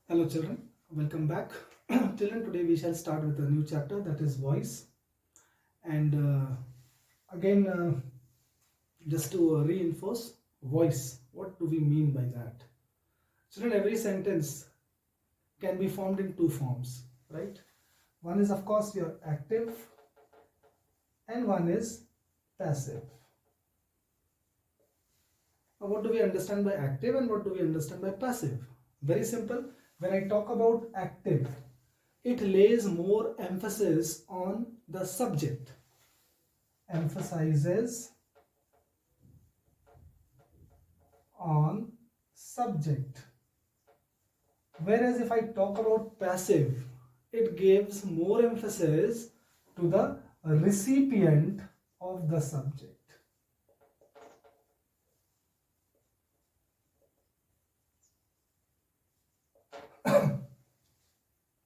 Hello children, welcome back. Children, today we shall start with a new chapter, that is voice. And again, just to reinforce voice, what do we mean by that? Children, every sentence can be formed in two forms, right? One is of course your active and one is passive. Now, what do we understand by active and what do we understand by passive? Very simple. When I talk about active, it lays more emphasis on the subject, emphasizes on subject. Whereas if I talk about passive, it gives more emphasis to the recipient of the subject.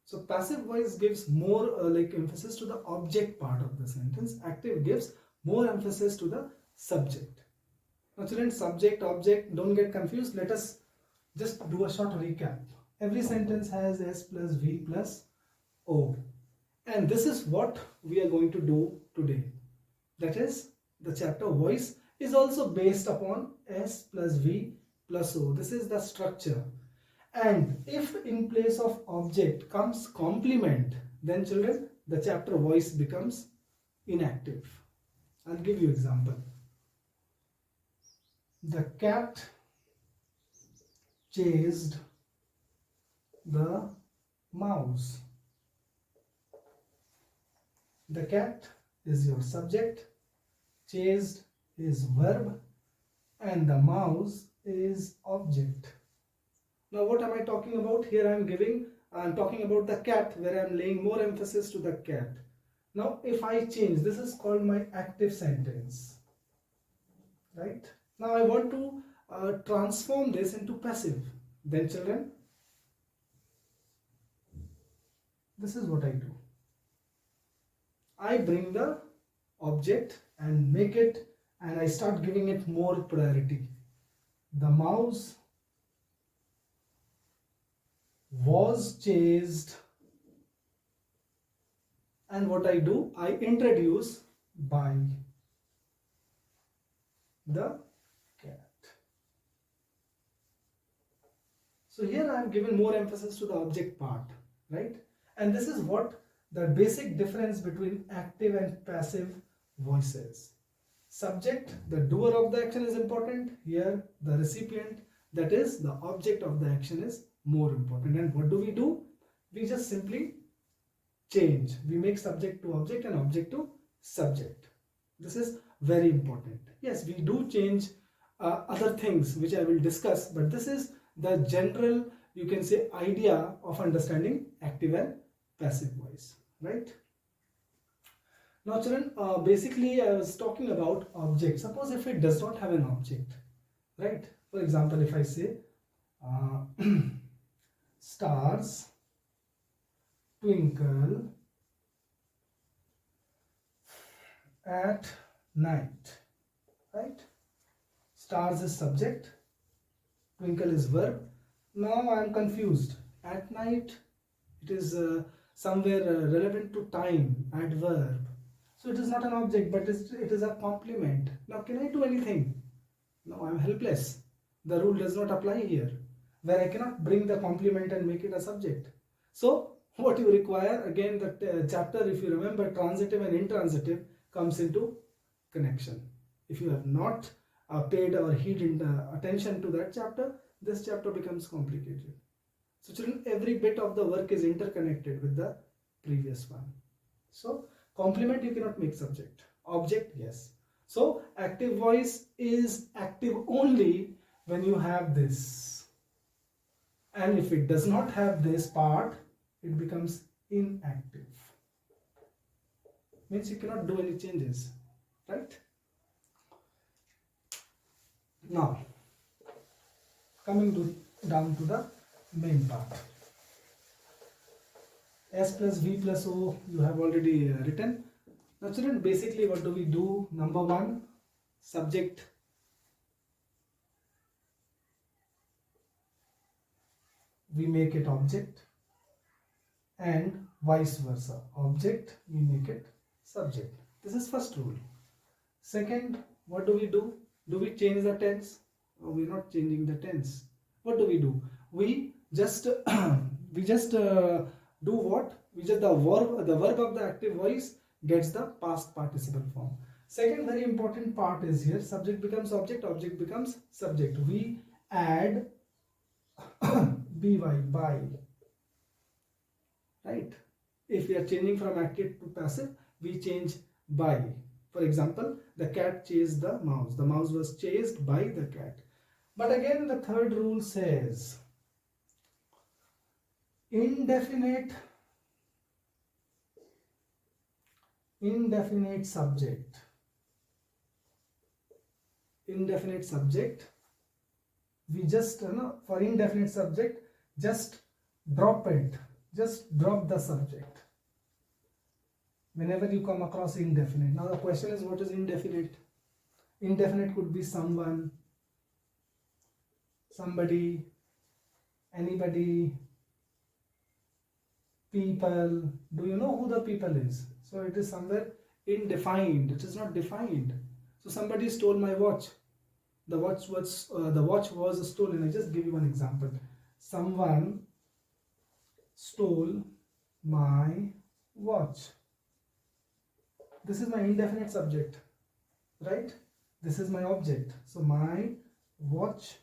So passive voice gives more emphasis to the object part of the sentence. Active gives more emphasis to the subject. Now children, subject, object, don't get confused. Let us just do a short recap. Every sentence has S plus V plus O. And this is what we are going to do today. That is, the chapter voice is also based upon S plus V plus O. This is the structure. And if in place of object comes complement, then children, the chapter voice becomes inactive. I'll give you example. The cat chased the mouse. The cat is your subject, chased is verb, and the mouse is object. Now what am I talking about? Here I'm talking about the cat, where I'm laying more emphasis to the cat. Now if I change, this is called my active sentence, right? Now I want to transform this into passive. Then children, this is what I do. I bring the object and make it, and I start giving it more priority. The mouse was chased, and what I do, I introduce by the cat. So here I am given more emphasis to the object part, right? And this is what the basic difference between active and passive voices. Subject, the doer of the action, is important. Here the recipient, that is the object of the action, is more important. And what do? We just simply change. We make subject to object and object to subject. This is very important. Yes, we do change other things which I will discuss, but this is the general, you can say, idea of understanding active and passive voice, right? Now children, basically I was talking about object. Suppose if it does not have an object, right? For example, if I say stars twinkle at night, right? Stars is subject, twinkle is verb. Now I am confused. At night, it is somewhere relevant to time, adverb. So it is not an object, but it is a complement. Now can I do anything? No, I am helpless. The rule does not apply here, where I cannot bring the complement and make it a subject. So what you require, again, that chapter, if you remember, transitive and intransitive comes into connection. If you have not paid or heeded attention to that chapter, this chapter becomes complicated. So children, every bit of the work is interconnected with the previous one. So complement you cannot make subject. Object, yes. So active voice is active only when you have this. And if it does not have this part, it becomes inactive. Means you cannot do any changes, right? Now, coming down to the main part. S plus V plus O you have already written. Now children, basically what do we do? Number one, subject we make it object, and vice versa. Object, we make it subject. This is first rule. Second, what do we do? Do we change the tense? Oh, we're not changing the tense. What do? We just do what? We just the verb of the active voice gets the past participle form. Second very important part is here, subject becomes object, object becomes subject. We add by, right? If we are changing from active to passive, we change by. For example, the cat chased the mouse. The mouse was chased by the cat. But again, the third rule says indefinite subject. Indefinite subject, we just for indefinite subject, just drop it. Just drop the subject whenever you come across indefinite. Now the question is, what is indefinite? Indefinite could be someone, somebody, anybody, people. Do you know who the people is? So it is somewhere indefined. It is not defined. So somebody stole my watch. The watch was stolen. I just give you one example. Someone stole my watch. This is my indefinite subject, right? This is my object. So my watch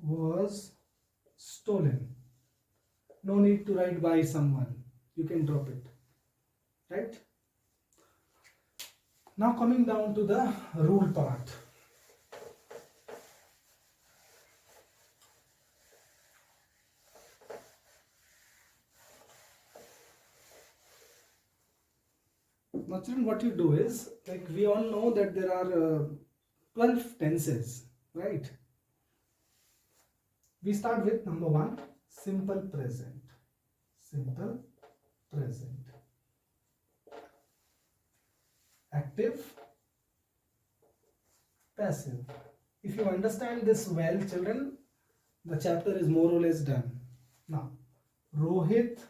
was stolen. No need to write by someone. You can drop it, right? Now coming down to the rule part. Now children, what you do is, like we all know that there are 12 tenses, right? We start with number 1, simple present. Simple present. Active, passive. If you understand this well, children, the chapter is more or less done. Now, Rohit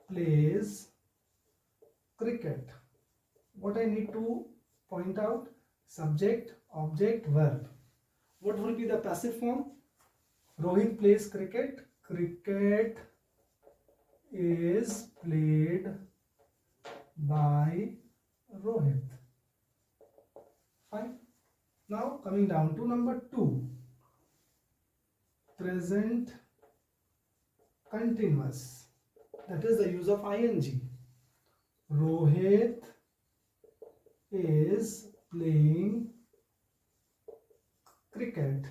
plays cricket. What I need to point out? Subject, object, verb. What will be the passive form? Rohit plays cricket. Cricket is played by Rohit. Fine. Now coming down to number 2. Present continuous. That is the use of ing. Rohit is playing cricket.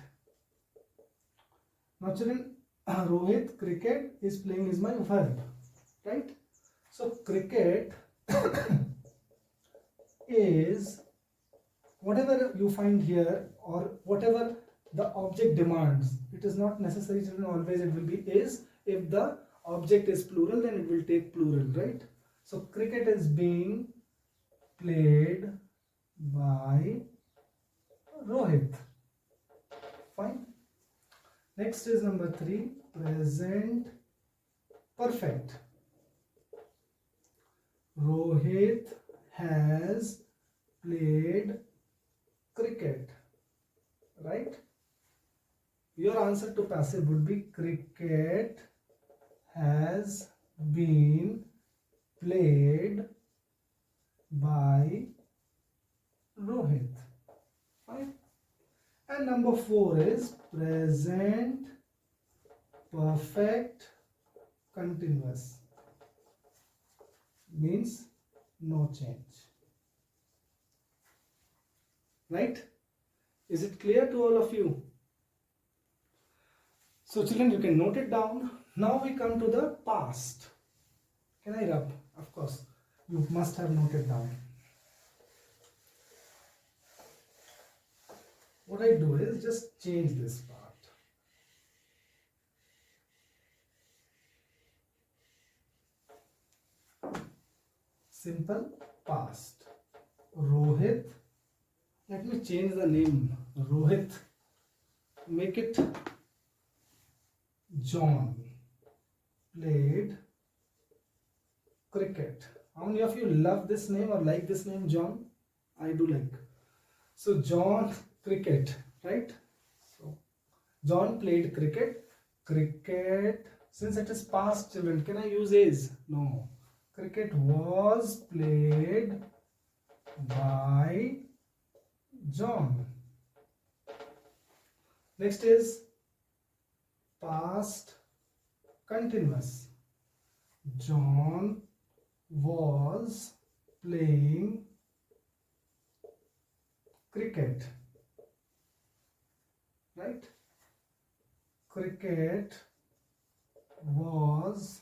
Now children, Rohit cricket is playing is my verb, right? So cricket is whatever you find here or whatever the object demands. It is not necessary, children, always it will be is. If the object is plural, then it will take plural, right? So cricket is being played by Rohit. Fine. Next is number 3, present perfect. Rohit has played cricket, right? Your answer to passive would be cricket has been played by Rohit. Fine. And number 4 is present perfect continuous. Means no change. Right? Is it clear to all of you? So children, you can note it down. Now we come to the past. Can I rub? Of course. You must have noted down. What I do is just change this part. Simple past. Rohit. Let me change the name. Rohit. Make it John played cricket. How many of you love this name or like this name, John? I do like. So John cricket, right? So John played cricket. Cricket, since it is past, children, can I use is? No. Cricket was played by John. Next is past continuous. John was playing cricket, right? Cricket was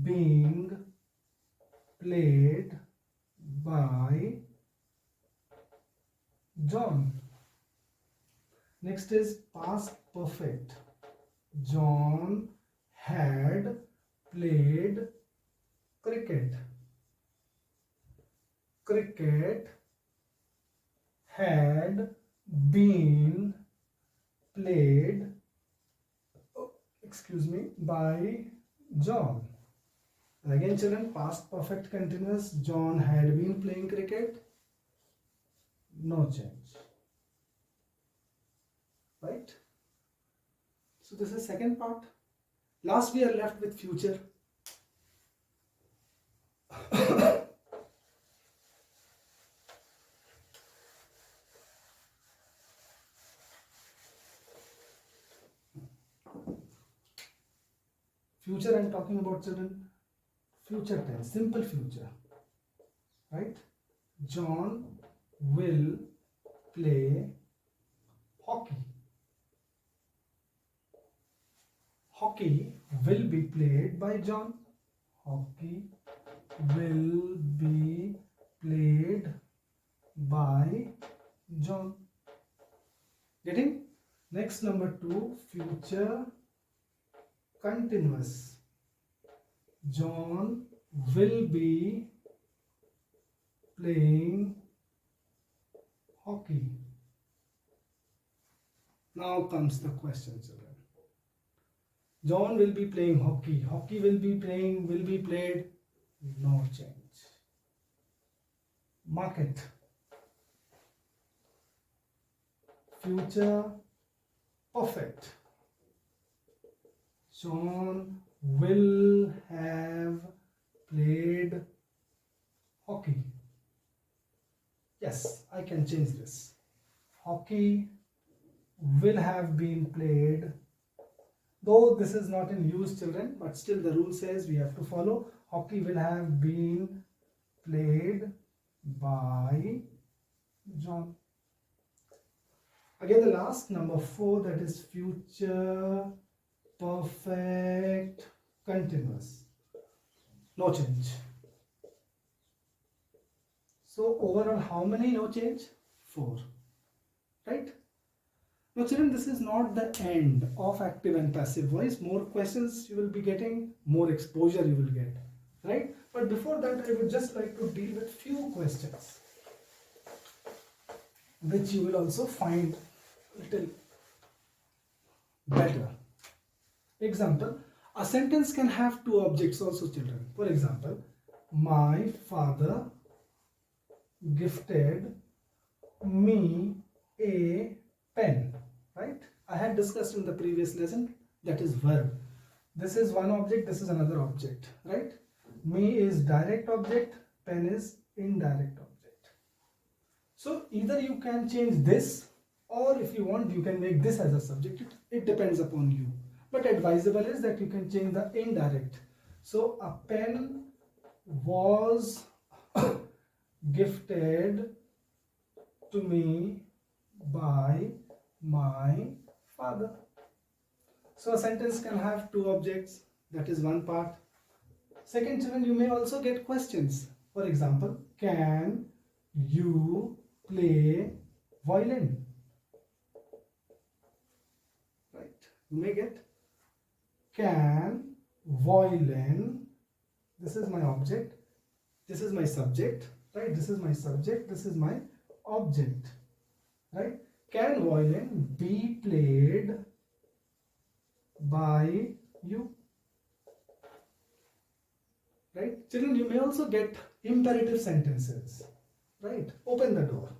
being played by John. Next is past perfect. John had played cricket. Cricket had been played, by John. And again, children, past perfect continuous. John had been playing cricket. No change. Right? So this is second part. Last we are left with future. Future, I'm talking about, children. Future tense, simple future. Right? John will play hockey. Hockey will be played by John. Hockey will be played by John. Getting? Next, number 2, future continuous. John will be playing hockey. Now comes the question, children. John will be playing hockey. Hockey will be played. No change. Mark it. Future perfect. John will have played hockey. Yes, I can change this. Hockey will have been played. Though this is not in use, children, but still the rule says we have to follow. Hockey will have been played by John. Again, the last, number 4, that is future perfect continuous. No change. So overall, how many no change? 4. Right? Now, children, this is not the end of active and passive voice. More questions you will be getting, more exposure you will get. Right? But before that, I would just like to deal with few questions which you will also find little better. Example, a sentence can have 2 objects also, children. For example, my father gifted me a pen. Right? I had discussed in the previous lesson, that is verb. This is one object, this is another object. Right? Me is direct object, pen is indirect object. So either you can change this, or if you want, you can make this as a subject. It depends upon you. But advisable is that you can change the indirect. So a pen was gifted to me by my father. So a sentence can have 2 objects. That is one part. Second, children, you may also get questions. For example, can you play violin? Right? You may get, can violin, this is my object, this is my subject, right? This is my subject, this is my object, right? Can violin be played by you. Right? Children, you may also get imperative sentences. Right? Open the door.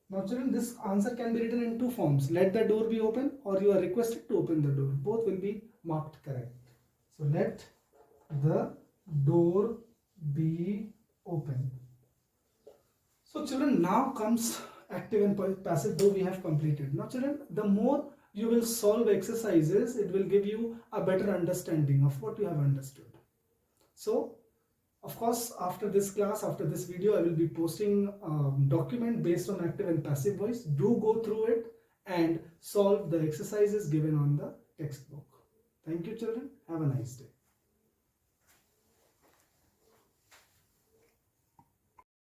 Now children, this answer can be written in two forms. Let the door be open, or you are requested to open the door. Both will be marked correct. So let the door be open. So children, now comes active and passive, though we have completed. Now children, the more you will solve exercises, it will give you a better understanding of what you have understood. So of course, after this class, after this video, I will be posting a document based on active and passive voice. Do go through it and solve the exercises given on the textbook. Thank you children. Have a nice day.